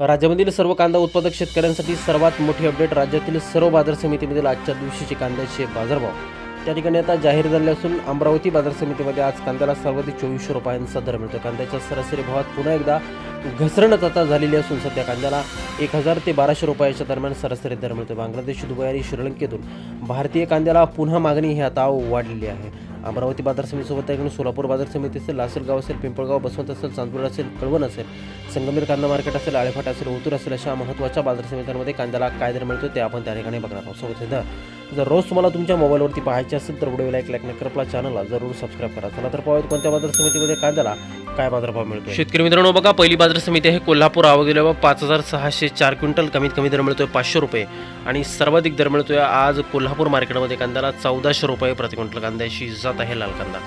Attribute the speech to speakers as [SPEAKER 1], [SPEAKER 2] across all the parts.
[SPEAKER 1] राज्यामधील सर्व कांदा उत्पादक शेतकऱ्यांसाठी सर्वात मोठी अपडेट. राज्यातील सर्व बाजार समितीमधील आजच्या दिवशीचे कांद्याचे बाजारभाव त्या ठिकाणी आता जाहीर झाले असून अमरावती बाजार समितीमध्ये आज कांद्याला सर्वाधिक 2400 रुपयांचा दर मिळतो. कांद्याच्या सरासरी भावात पुन्हा एकदा घसरणच आता झालेली असून सध्या कांद्याला 1000 ते 1200 रुपयाच्या दरम्यान सरासरी दर मिळतो. बांगलादेश, दुबई आणि श्रीलंकेतून भारतीय कांद्याला पुन्हा मागणी ही आता वाढलेली आहे. अमरावती बाजार समितीसोबत त्याकडून सोलापूर बाजार समिती असेल, लासलगाव असेल, पिंपळगाव, बसवंत असेल, चांदूर असेल, कळवण असेल, संगमेर कांदा मार्केट असेल, आळेफाट असेल, ओतूर असेल, अशा महत्त्वाच्या बाजार समित्यांमध्ये कांद्याला काय दर मिळतो ते आपण त्या ठिकाणी बघणार आहोत. सोबत जर रोज तुम्हाला तुमच्या मोबाईलवरती पाहायचे असेल तर व्हिडिओला एक लाईक नक्की करा, आपल्या चॅनलला जरूर सबस्क्राईब करा. चला तर पाहूयात कोणत्या बाजार समितीमध्ये कांद्याला काय बाजारभाव मिळतो. शेतकरी मित्रांनो बघा, पहिली बाजार समिती आहे कोल्हापूर. आवक दिल्यावर 5604 क्विंटल. कमीत कमी दर मिळतोय 500 रुपये आणि सर्वाधिक दर मिळतोय आज कोल्हापूर मार्केटमध्ये कांद्याला 1400 रुपये प्रति क्विंटल. कांद्याची जात आहे लाल कांदा.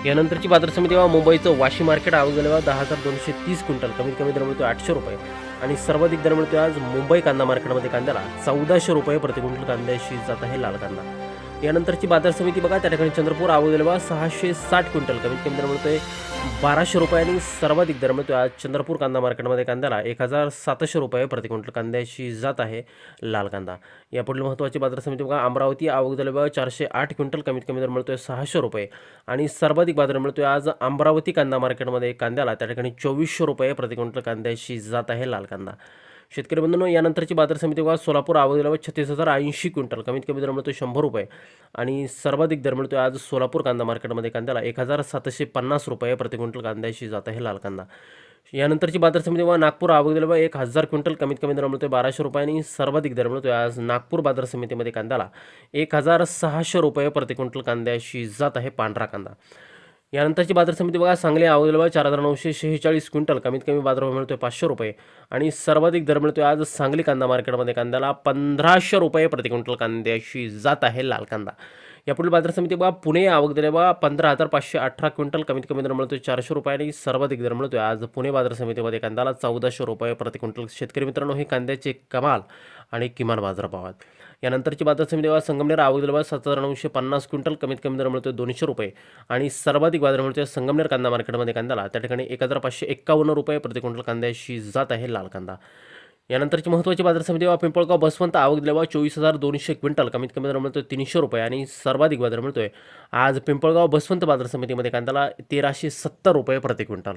[SPEAKER 1] यानंतरची बाजार समिती मुंबईचं वाशी मार्केट. आवक दिल्यावर 10230 क्विंटल. कमीत कमी दर मिळतोय 800 रुपये आणि सर्वाधिक दर मिळतोय आज मुंबई कांदा मार्केटमध्ये कांद्याला 1400 रुपये प्रति क्विंटल. कांद्याची जात आहे लाल कांदा. यानंतरची बाजार समिती बघा, त्या ठिकाणी चंद्रपूर. आवक दिल्यावर 660 क्विंटल. कमीत कमी दर मिळतोय 1200 रुपये आणि सर्वाधिक दर मिळतोय आज चंद्रपूर कांदा मार्केटमध्ये कांद्याला 1700 रुपये प्रति क्विंटल. कांद्याची जात आहे लाल कांदा. यापुढील महत्त्वाची बाजार समिती बघा, अमरावती. आवक दिल्यावर 408 क्विंटल. कमीत कमी दर मिळतोय 600 रुपये आणि सर्वाधिक बाजार मिळतोय आज अमरावती कांदा मार्केटमध्ये कांद्याला त्या ठिकाणी 2400 रुपये प्रति क्विंटल. कांद्याची जात आहे लाल कांदा. शेतकरी बंधूंनो, यानंतरची बाजार समिती बघा, सोलापूर. आवक दिल्यावर 36080 क्विंटल. कमीत कमी दर मिळतोय 100 रुपये आणि सर्वाधिक दर मिळतोय आज सोलापूर कांदा मार्केटमध्ये कांद्याला 1750 रुपये प्रति क्विंटल. कांद्याची जात आहे लाल कांदा. यानंतरची बाजार समिती बघा, नागपूर. आवक दिल्यावर 1000 क्विंटल. कमीत कमी दर मिळतोय 1200 रुपये आणि सर्वाधिक दर मिळतोय आज नागपूर बाजार समितीमध्ये कांद्याला 1600 रुपये प्रति क्विंटल. कांद्याची जात आहे पांढरा कांदा. यानंतरची बाजार समिती बघा, सांगली. आवक दिल्यावर 4946 क्विंटल. कमीत कमी बाजारभाव मिळतोय 500 रुपये आणि सर्वाधिक दर मिळतोय आज सांगली कांदा मार्केटमध्ये कांद्याला 1500 रुपये प्रति क्विंटल. कांद्याची जात आहे लाल कांदा. यापुढील बाजार समिती बघा, पुणे. आवक दिल्यावर 15518 क्विंटल. कमीत कमी दर मिळतोय 400 रुपये आणि सर्वाधिक दर मिळतोय आज पुणे बाजार समितीमध्ये कांद्याला 1400 रुपये प्रति क्विंटल. शेतकरी मित्रांनो, हे कांद्याचे कमाल आणि किमान बाजारभाव आहेत. यानंतरची बाजार समिती बघा, संगमनेर. आवक दिल्यावर 7950 क्विंटल. कमीत कमी दर मिळतोय 200 रुपये आणि सर्वाधिक बाजार मिळतोय संगमनेर कांदा मार्केटमध्ये कांद्याला त्या ठिकाणी 1551 रुपये प्रति क्विंटल. कांद्याची जात आहे लाल कांदा. यानंतरची महत्त्वाची बाजार समिती पिंपळगाव. बसवंत. आवक दिल्यावर 24200 क्विंटल. कमीत कमी दर मिळतोय 300 रुपये आणि सर्वाधिक बाजार मिळतोय आज पिंपळगाव बसवंत बाजार समितीमध्ये कांद्याला 1370 रुपये प्रति क्विंटल.